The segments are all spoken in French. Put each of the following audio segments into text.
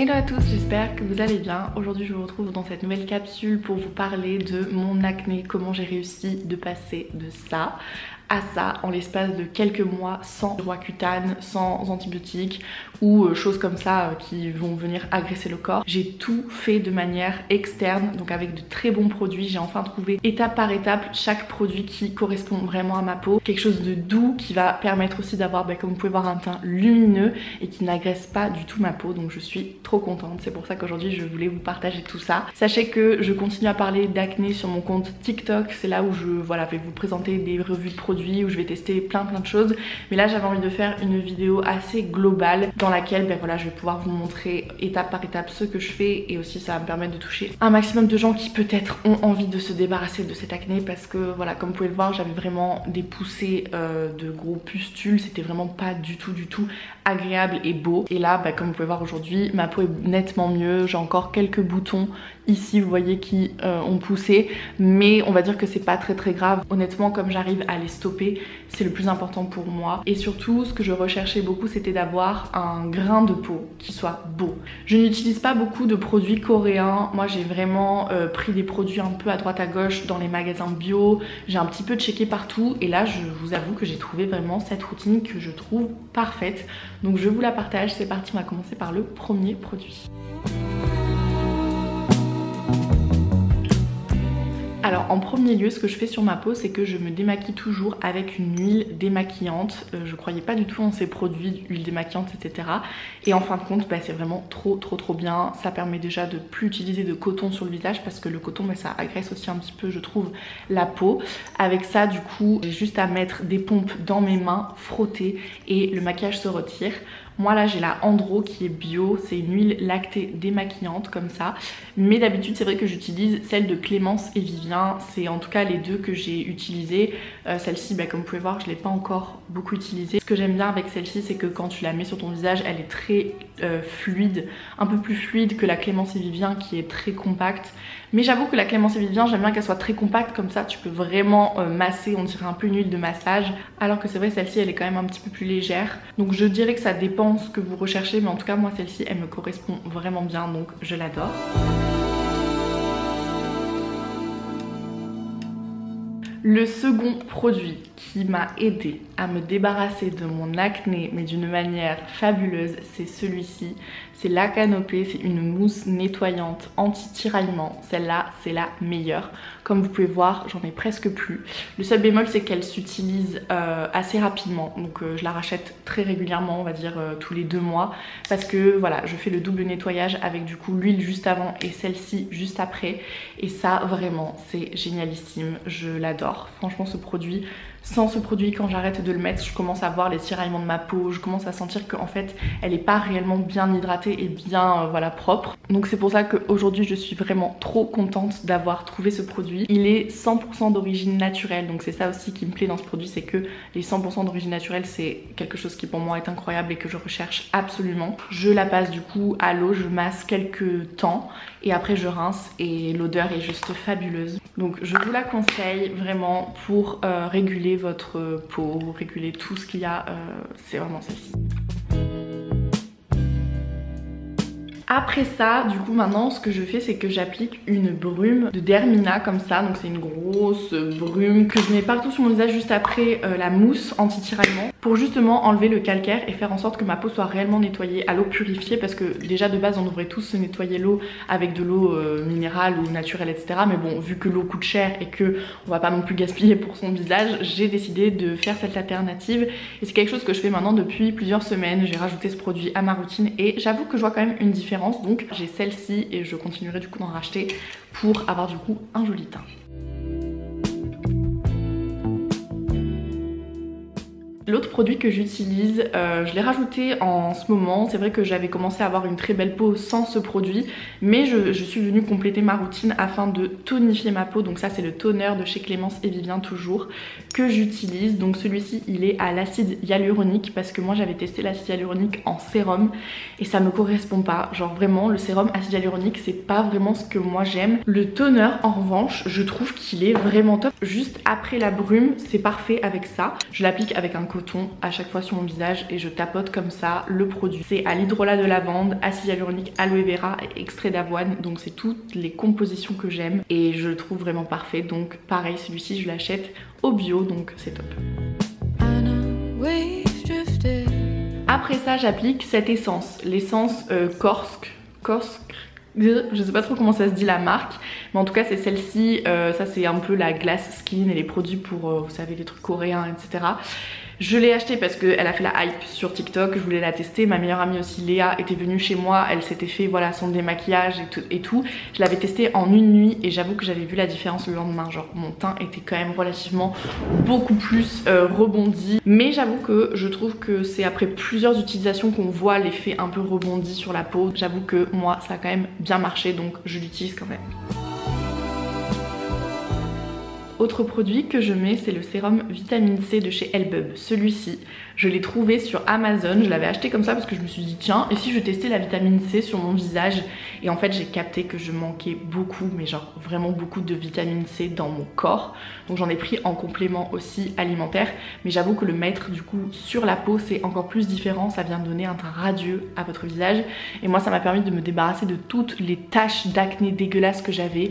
Hello à tous, j'espère que vous allez bien. Aujourd'hui je vous retrouve dans cette nouvelle capsule pour vous parler de mon acné, comment j'ai réussi de passer de ça à ça en l'espace de quelques mois sans Roaccutane, sans antibiotiques ou choses comme ça qui vont venir agresser le corps. J'ai tout fait de manière externe, donc avec de très bons produits. J'ai enfin trouvé étape par étape chaque produit qui correspond vraiment à ma peau. Quelque chose de doux qui va permettre aussi d'avoir, comme vous pouvez voir, un teint lumineux et qui n'agresse pas du tout ma peau. Donc je suis trop contente. C'est pour ça qu'aujourd'hui je voulais vous partager tout ça. Sachez que je continue à parler d'acné sur mon compte TikTok. C'est là où je vais vous présenter des revues de produits, où je vais tester plein de choses. Mais là j'avais envie de faire une vidéo assez globale dans laquelle je vais pouvoir vous montrer étape par étape ce que je fais, et aussi ça va me permettre de toucher un maximum de gens qui peut-être ont envie de se débarrasser de cet acné, parce que voilà, comme vous pouvez le voir, j'avais vraiment des poussées de gros pustules. C'était vraiment pas du tout agréable et beau. Et là comme vous pouvez voir aujourd'hui, ma peau est nettement mieux. J'ai encore quelques boutons ici, vous voyez, qui ont poussé, mais on va dire que c'est pas très grave. Honnêtement, comme j'arrive à les stopper, c'est le plus important pour moi. Et surtout, ce que je recherchais beaucoup, c'était d'avoir un grain de peau qui soit beau. Je n'utilise pas beaucoup de produits coréens. Moi j'ai vraiment pris des produits un peu à droite à gauche dans les magasins bio. J'ai un petit peu checké partout, et là je vous avoue que j'ai trouvé vraiment cette routine que je trouve parfaite. Donc je vous la partage. C'est parti, on va commencer par le premier produit. Alors en premier lieu, ce que je fais sur ma peau, c'est que je me démaquille toujours avec une huile démaquillante. Je croyais pas du tout en ces produits, huile démaquillante, etc. Et en fin de compte, c'est vraiment trop bien. Ça permet déjà de plus utiliser de coton sur le visage, parce que le coton, ça agresse aussi un petit peu, je trouve, la peau. Avec ça, du coup, j'ai juste à mettre des pompes dans mes mains, frotter, et le maquillage se retire. Moi là j'ai la Andro qui est bio, c'est une huile lactée démaquillante comme ça. Mais d'habitude c'est vrai que j'utilise celle de Clémence et Vivien. C'est en tout cas les deux que j'ai utilisées. Celle-ci, comme vous pouvez voir, je ne l'ai pas encore beaucoup utilisée. Ce que j'aime bien avec celle-ci, c'est que quand tu la mets sur ton visage, elle est très fluide, un peu plus fluide que la Clémence et Vivien qui est très compacte. Mais j'avoue que la Clémence et Vivien, j'aime bien qu'elle soit très compacte, comme ça tu peux vraiment masser, on dirait un peu une huile de massage. Alors que c'est vrai, celle-ci elle est quand même un petit peu plus légère. Donc je dirais que ça dépend ce que vous recherchez, mais en tout cas moi celle-ci elle me correspond vraiment bien, donc je l'adore. Le second produit qui m'a aidé à me débarrasser de mon acné, mais d'une manière fabuleuse, c'est celui-ci. C'est la Canopée, c'est une mousse nettoyante anti-tiraillement. Celle-là, c'est la meilleure. Comme vous pouvez voir, j'en ai presque plus. Le seul bémol, c'est qu'elle s'utilise assez rapidement. Donc je la rachète très régulièrement, on va dire tous les 2 mois. Parce que voilà, je fais le double nettoyage avec du coup l'huile juste avant et celle-ci juste après. Et ça, vraiment, c'est génialissime. Je l'adore. Franchement, ce produit... Sans ce produit, quand j'arrête de le mettre, je commence à voir les tiraillements de ma peau, je commence à sentir qu'en fait elle n'est pas réellement bien hydratée et bien propre. Donc c'est pour ça qu'aujourd'hui je suis vraiment trop contente d'avoir trouvé ce produit. Il est 100% d'origine naturelle, donc c'est ça aussi qui me plaît dans ce produit, c'est que les 100% d'origine naturelle, c'est quelque chose qui pour moi est incroyable et que je recherche absolument. Je la passe du coup à l'eau, je masse quelques temps et après je rince, et l'odeur est juste fabuleuse. Donc je vous la conseille vraiment pour réguler votre peau, réguler tout ce qu'il y a, c'est vraiment celle-ci. Après ça, du coup maintenant ce que je fais, c'est que j'applique une brume de Dermina comme ça. Donc c'est une grosse brume que je mets partout sur mon visage juste après la mousse anti-tiraillement, pour justement enlever le calcaire et faire en sorte que ma peau soit réellement nettoyée à l'eau purifiée. Parce que déjà de base on devrait tous se nettoyer l'eau avec de l'eau minérale ou naturelle, etc. Mais bon, vu que l'eau coûte cher et que on va pas non plus gaspiller pour son visage, j'ai décidé de faire cette alternative. Et c'est quelque chose que je fais maintenant depuis plusieurs semaines. J'ai rajouté ce produit à ma routine et j'avoue que je vois quand même une différence. Donc j'ai celle-ci et je continuerai du coup d'en racheter pour avoir du coup un joli teint. L'autre produit que j'utilise, je l'ai rajouté en ce moment. C'est vrai que j'avais commencé à avoir une très belle peau sans ce produit, mais je suis venue compléter ma routine afin de tonifier ma peau. Donc ça c'est le toner de chez Clémence et Vivien toujours, que j'utilise. Donc celui-ci il est à l'acide hyaluronique, parce que moi j'avais testé l'acide hyaluronique en sérum et ça me correspond pas. Genre vraiment le sérum acide hyaluronique c'est pas vraiment ce que moi j'aime. Le toner en revanche je trouve qu'il est vraiment top. Juste après la brume c'est parfait avec ça. Je l'applique avec un coton à chaque fois sur mon visage et je tapote comme ça le produit. C'est à l'hydrolat de lavande, acide hyaluronique, aloe vera et extrait d'avoine, donc c'est toutes les compositions que j'aime et je le trouve vraiment parfait. Donc pareil, celui-ci je l'achète au bio, donc c'est top. Après ça, j'applique cette essence, l'essence Korsk, je sais pas trop comment ça se dit la marque, mais en tout cas c'est celle-ci, ça c'est un peu la glass skin et les produits pour, vous savez, les trucs coréens, etc. Je l'ai acheté parce qu'elle a fait la hype sur TikTok, je voulais la tester. Ma meilleure amie aussi, Léa, était venue chez moi, elle s'était fait voilà son démaquillage et tout. Je l'avais testé en une nuit et j'avoue que j'avais vu la différence le lendemain. Genre mon teint était quand même relativement beaucoup plus rebondi. Mais j'avoue que je trouve que c'est après plusieurs utilisations qu'on voit l'effet un peu rebondi sur la peau. J'avoue que moi ça a quand même bien marché, donc je l'utilise quand même. Autre produit que je mets, c'est le sérum vitamine C de chez Elbub. Celui-ci, je l'ai trouvé sur Amazon, je l'avais acheté comme ça parce que je me suis dit tiens, et si je testais la vitamine C sur mon visage? Et en fait j'ai capté que je manquais beaucoup, mais genre vraiment beaucoup de vitamine C dans mon corps. Donc j'en ai pris en complément aussi alimentaire, mais j'avoue que le mettre du coup sur la peau c'est encore plus différent, ça vient donner un teint radieux à votre visage. Et moi ça m'a permis de me débarrasser de toutes les taches d'acné dégueulasses que j'avais,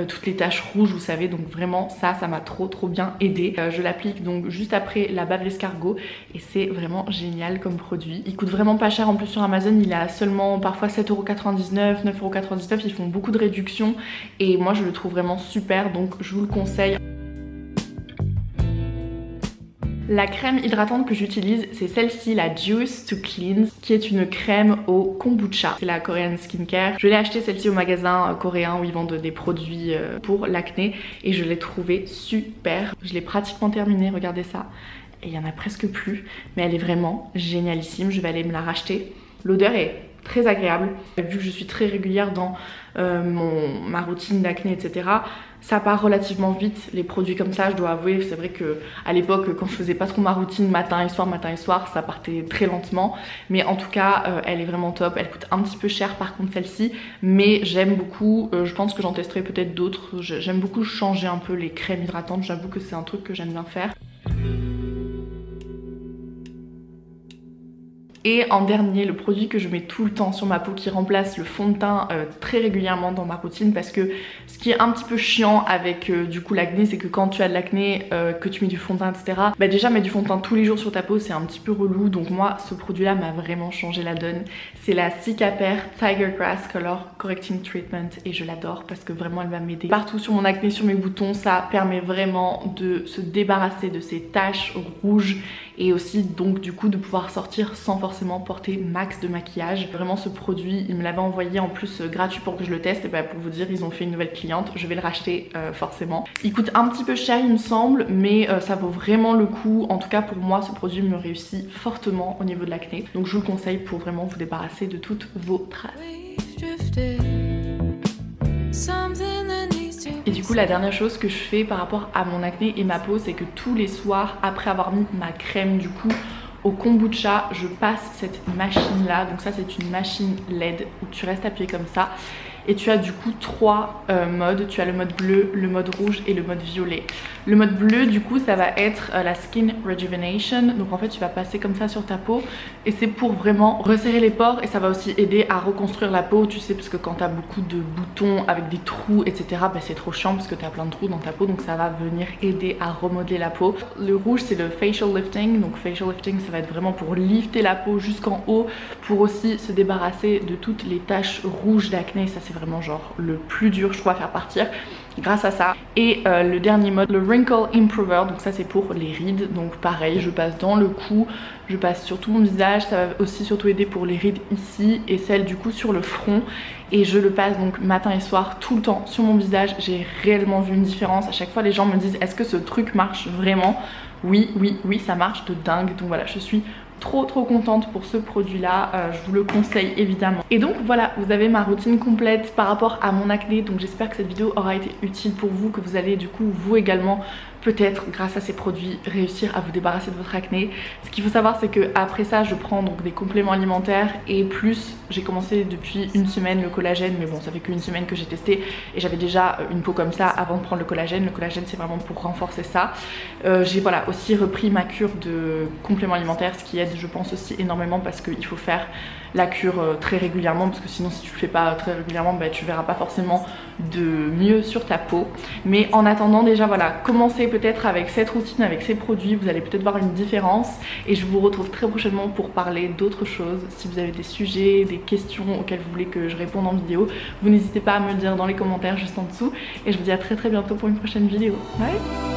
toutes les taches rouges vous savez, donc vraiment ça m'a trop bien aidé. Je l'applique donc juste après la bave d'escargot et c'est vraiment génial comme produit. Il coûte vraiment pas cher en plus sur Amazon, il a seulement parfois 7,99€, 9,99€, ils font beaucoup de réductions et moi je le trouve vraiment super, donc je vous le conseille. La crème hydratante que j'utilise, c'est celle-ci, la Juice to Cleanse, qui est une crème au kombucha. C'est la Korean Skincare. Je l'ai acheté celle-ci au magasin coréen où ils vendent des produits pour l'acné et je l'ai trouvée super. Je l'ai pratiquement terminée, regardez ça. Et il y en a presque plus, mais elle est vraiment génialissime. Je vais aller me la racheter. L'odeur est très agréable. Vu que je suis très régulière dans ma routine d'acné, etc., ça part relativement vite les produits comme ça, je dois avouer. C'est vrai que à l'époque quand je faisais pas trop ma routine matin et soir, ça partait très lentement, mais en tout cas elle est vraiment top. Elle coûte un petit peu cher par contre celle-ci, mais j'aime beaucoup. Je pense que j'en testerai peut-être d'autres. J'aime beaucoup changer un peu les crèmes hydratantes, j'avoue que c'est un truc que j'aime bien faire. Et en dernier, le produit que je mets tout le temps sur ma peau qui remplace le fond de teint très régulièrement dans ma routine, parce que ce qui est un petit peu chiant avec du coup l'acné, c'est que quand tu as de l'acné, que tu mets du fond de teint, etc. Bah déjà mettre du fond de teint tous les jours sur ta peau c'est un petit peu relou, donc moi ce produit là m'a vraiment changé la donne. C'est la Cicapair Tiger Grass Color Correcting Treatment et je l'adore parce que vraiment elle va m'aider partout sur mon acné, sur mes boutons. Ça permet vraiment de se débarrasser de ces taches rouges et aussi donc du coup de pouvoir sortir sans forcément porter max de maquillage. Vraiment ce produit, il me l'avait envoyé en plus gratuit pour que je le teste, et bah pour vous dire ils ont fait une nouvelle cliente, je vais le racheter forcément. Il coûte un petit peu cher il me semble, mais ça vaut vraiment le coup. En tout cas pour moi ce produit me réussit fortement au niveau de l'acné, donc je vous le conseille pour vraiment vous débarrasser de toutes vos traces. Et du coup la dernière chose que je fais par rapport à mon acné et ma peau, c'est que tous les soirs après avoir mis ma crème du coup au kombucha, je passe cette machine là. Donc ça c'est une machine LED où tu restes appuyé comme ça et tu as du coup trois modes. Tu as le mode bleu, le mode rouge et le mode violet. Le mode bleu du coup ça va être la Skin Rejuvenation, donc en fait tu vas passer comme ça sur ta peau et c'est pour vraiment resserrer les pores et ça va aussi aider à reconstruire la peau, tu sais, parce que quand tu as beaucoup de boutons avec des trous etc, bah c'est trop chiant parce que tu as plein de trous dans ta peau, donc ça va venir aider à remodeler la peau. Le rouge c'est le Facial Lifting, donc Facial Lifting ça va être vraiment pour lifter la peau jusqu'en haut, pour aussi se débarrasser de toutes les taches rouges d'acné. Ça c'est vraiment genre le plus dur je crois à faire partir grâce à ça. Et le dernier mode, le Wrinkle Improver, donc ça c'est pour les rides, donc pareil je passe dans le cou, je passe sur tout mon visage, ça va aussi surtout aider pour les rides ici et celle du coup sur le front, et je le passe donc matin et soir tout le temps sur mon visage. J'ai réellement vu une différence. À chaque fois les gens me disent est-ce que ce truc marche vraiment? Oui ça marche de dingue, donc voilà je suis trop contente pour ce produit là, je vous le conseille évidemment. Et donc voilà, vous avez ma routine complète par rapport à mon acné, donc j'espère que cette vidéo aura été utile pour vous, que vous allez du coup vous également peut-être grâce à ces produits réussir à vous débarrasser de votre acné. Ce qu'il faut savoir, c'est que après ça je prends donc des compléments alimentaires et plus j'ai commencé depuis une semaine le collagène, mais bon ça fait qu'une semaine que j'ai testé et j'avais déjà une peau comme ça avant de prendre le collagène. Le collagène c'est vraiment pour renforcer ça. J'ai voilà aussi repris ma cure de compléments alimentaires, ce qui aide je pense aussi énormément parce qu'il faut faire la cure très régulièrement, parce que sinon si tu le fais pas très régulièrement bah, tu verras pas forcément de mieux sur ta peau. Mais en attendant déjà voilà, commencez peut-être avec cette routine, avec ces produits, vous allez peut-être voir une différence et je vous retrouve très prochainement pour parler d'autres choses. Si vous avez des sujets, des questions auxquelles vous voulez que je réponde en vidéo, vous n'hésitez pas à me le dire dans les commentaires juste en dessous et je vous dis à très bientôt pour une prochaine vidéo. Bye.